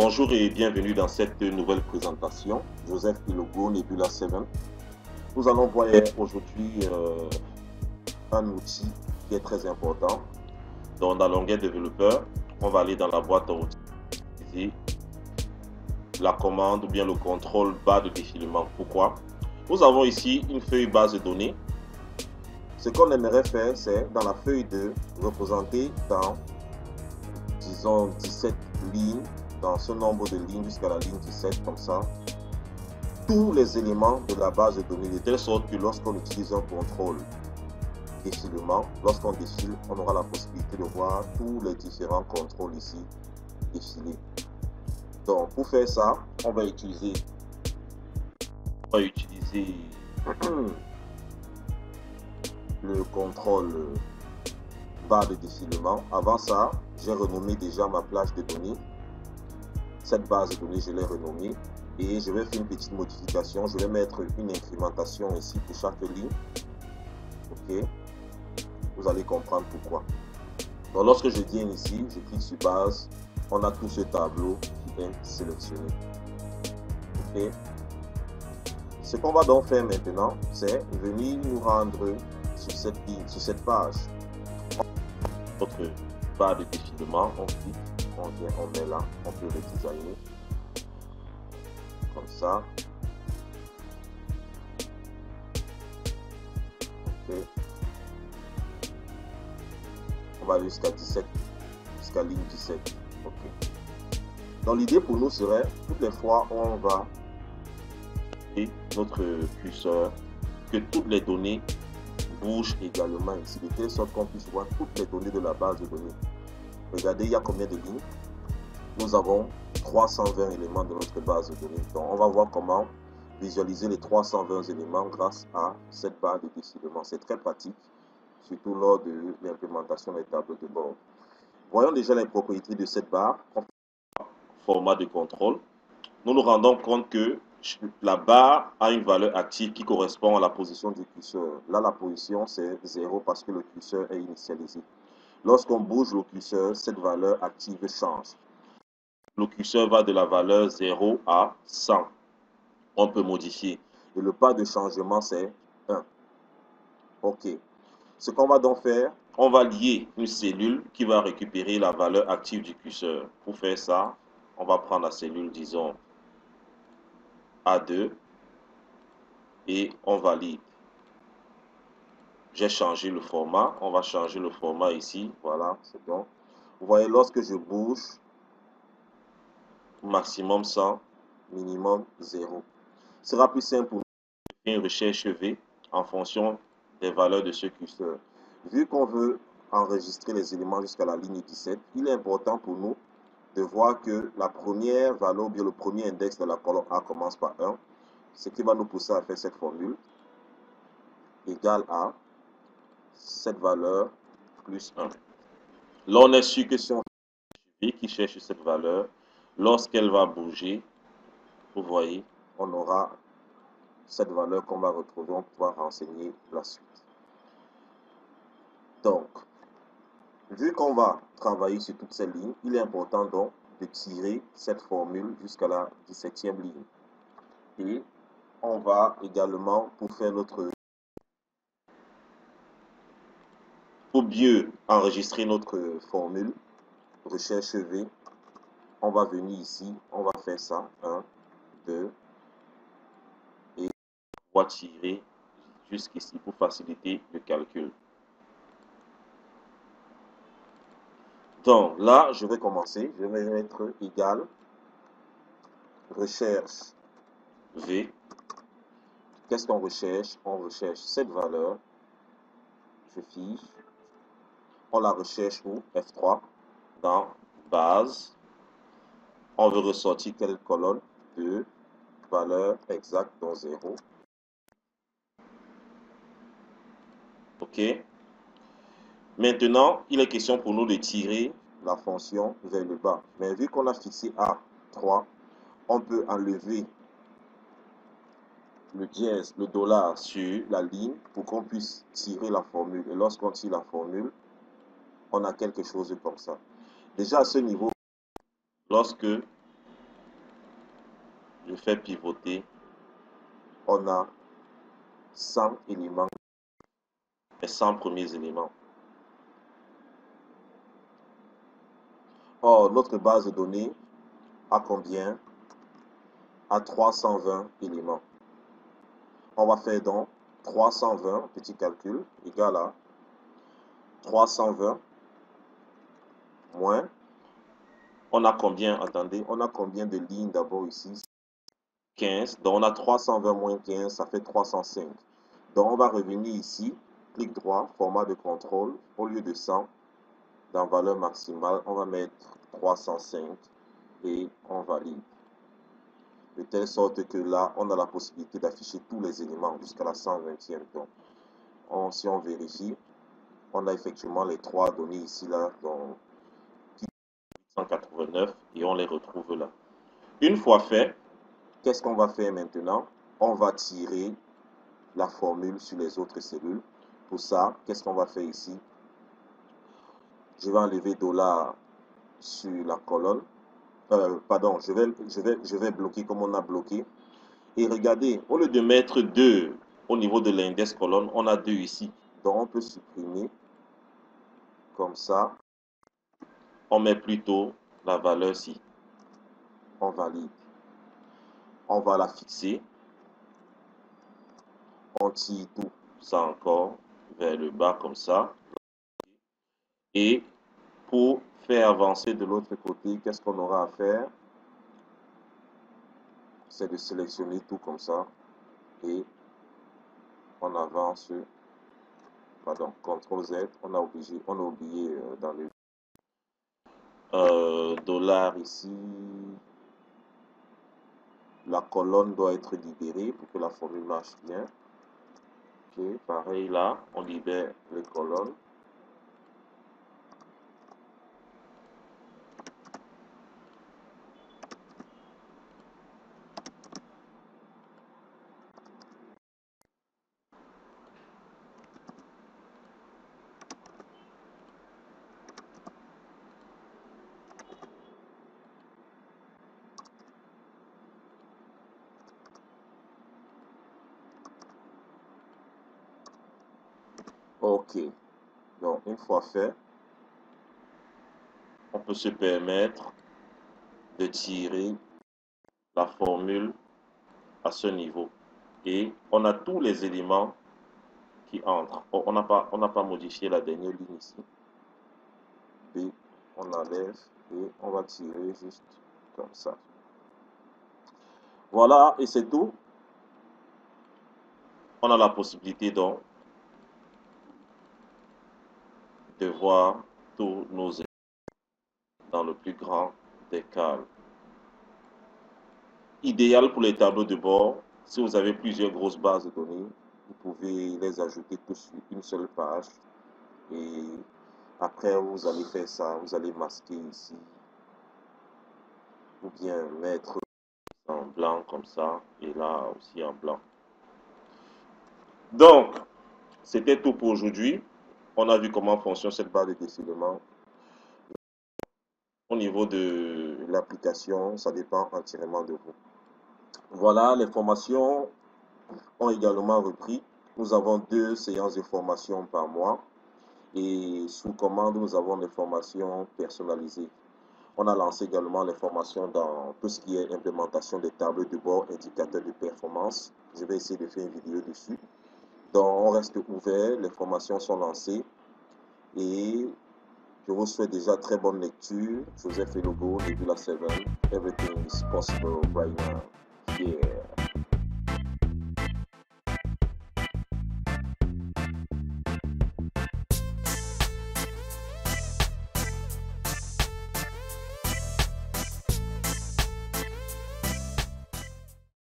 Bonjour et bienvenue dans cette nouvelle présentation. Joseph Ilogo, Nebula 7. Nous allons voir aujourd'hui un outil qui est très important. Donc, dans l'onglet développeur, on va aller dans la boîte à outils, la commande ou bien le contrôle bas de défilement. Pourquoi? Nous avons ici une feuille base de données. Ce qu'on aimerait faire, c'est dans la feuille 2, représenter dans, disons, 17 lignes, dans ce nombre de lignes jusqu'à la ligne 17, comme ça, tous les éléments de la base de données, de telle sorte que lorsqu'on utilise un contrôle défilement, lorsqu'on défile, on aura la possibilité de voir tous les différents contrôles ici défiler. Donc, pour faire ça, on va utiliser le contrôle barre de défilement. Avant ça, j'ai renommé déjà ma plage de données. Cette base de données, je l'ai renommée et je vais faire une petite modification. Je vais mettre une incrémentation ici pour chaque ligne. Ok, vous allez comprendre pourquoi. Donc, lorsque je viens ici, je clique sur base, on a tout ce tableau qui est sélectionné. Ok, ce qu'on va donc faire maintenant, c'est venir nous rendre sur cette ligne, sur cette page. Notre barre de défilement, on clique. On vient, on met là, on peut le designer comme ça. Ok. On va aller jusqu'à 17, jusqu'à ligne 17. Ok. Donc l'idée pour nous serait, toutes les fois où on va et notre curseur, que toutes les données bougent également ici, de telle sorte qu'on puisse voir toutes les données de la base de données. Regardez, il y a combien de lignes? Nous avons 320 éléments de notre base de données. Donc, on va voir comment visualiser les 320 éléments grâce à cette barre de défilement. C'est très pratique, surtout lors de l'implémentation des tableaux de bord. Voyons déjà les propriétés de cette barre. Format de contrôle. Nous nous rendons compte que la barre a une valeur active qui correspond à la position du curseur. Là, la position, c'est 0 parce que le curseur est initialisé. Lorsqu'on bouge le curseur, cette valeur active change. Le curseur va de la valeur 0 à 100. On peut modifier. Et le pas de changement, c'est 1. OK. Ce qu'on va donc faire, on va lier une cellule qui va récupérer la valeur active du curseur. Pour faire ça, on va prendre la cellule, disons, A2 et on valide. J'ai changé le format. On va changer le format ici. Voilà, c'est bon. Vous voyez, lorsque je bouge, maximum 100, minimum 0. Ce sera plus simple pour nous de faire une recherche V en fonction des valeurs de ce curseur. Vu qu'on veut enregistrer les éléments jusqu'à la ligne 17, il est important pour nous de voir que la première valeur, ou bien le premier index de la colonne A commence par 1, ce qui va nous pousser à faire cette formule égale à cette valeur plus 1. Là, on est sûr que si on fait V qui cherche cette valeur, lorsqu'elle va bouger, vous voyez, on aura cette valeur qu'on va retrouver, on pourra renseigner la suite. Donc, vu qu'on va travailler sur toutes ces lignes, il est important donc de tirer cette formule jusqu'à la 17e ligne. Et on va également, pour mieux enregistrer notre formule, recherche V, on va venir ici, on va faire ça, 1, 2, et on va tirer jusqu'ici pour faciliter le calcul. Donc là, je vais commencer, je vais mettre égal, recherche V. Qu'est-ce qu'on recherche? On recherche cette valeur, je fiche, on la recherche où? F3, dans base, on veut ressortir quelle colonne? 2, valeur exacte dans 0. OK. Maintenant, il est question pour nous de tirer la fonction vers le bas. Mais vu qu'on a fixé A3, on peut enlever le dièse, le dollar sur la ligne pour qu'on puisse tirer la formule. Et lorsqu'on tire la formule, on a quelque chose comme ça. Déjà à ce niveau, lorsque je fais pivoter, on a 100 éléments, les 100 premiers éléments. Or, notre base de données a combien? À 320 éléments. On va faire donc 320, petit calcul, égal à 320 moins, on a combien? Attendez, on a combien de lignes d'abord ici? 15. Donc on a 320 moins 15, ça fait 305. Donc on va revenir ici, clic droit, format de contrôle, au lieu de 100, dans valeur maximale, on va mettre 305 et on valide. De telle sorte que là, on a la possibilité d'afficher tous les éléments jusqu'à la 120e. Donc, si on vérifie, on a effectivement les trois données ici, là, donc 189, et on les retrouve là. Une fois fait, qu'est-ce qu'on va faire maintenant? On va tirer la formule sur les autres cellules. Pour ça, qu'est-ce qu'on va faire ici? Je vais enlever $ sur la colonne. Pardon, je vais bloquer comme on a bloqué. Et regardez, au lieu de mettre 2 au niveau de l'index colonne, on a 2 ici. Donc on peut supprimer comme ça. On met plutôt la valeur ici. On valide. On va la fixer. On tire tout ça encore vers le bas comme ça. Et pour faire avancer de l'autre côté, qu'est-ce qu'on aura à faire? C'est de sélectionner tout comme ça. Et on avance. Pardon, CTRL Z. On a oublié dans le $ ici. La colonne doit être libérée pour que la formule marche bien. Ok, pareil là, on libère les colonnes. Ok, donc une fois fait, on peut se permettre de tirer la formule à ce niveau et on a tous les éléments qui entrent. On n'a pas modifié la dernière ligne ici. Et on enlève et on va tirer juste comme ça. Voilà, et c'est tout. On a la possibilité donc de voir tous nos éléments dans le plus grand des calmes. Idéal pour les tableaux de bord, si vous avez plusieurs grosses bases de données, vous pouvez les ajouter tous sur une seule page. Et après, vous allez faire ça, vous allez masquer ici, ou bien mettre en blanc comme ça, et là aussi en blanc. Donc, c'était tout pour aujourd'hui. On a vu comment fonctionne cette barre de défilement. Au niveau de l'application, ça dépend entièrement de vous. Voilà, les formations ont également repris. Nous avons 2 séances de formation par mois. Et sous commande, nous avons des formations personnalisées. On a lancé également les formations dans tout ce qui est implémentation des tableaux de bord, indicateurs de performance. Je vais essayer de faire une vidéo dessus. Donc, on reste ouvert, les formations sont lancées. Et je vous souhaite déjà très bonne lecture. Joseph Elogo, Nebula 7, everything is possible right now. Yeah.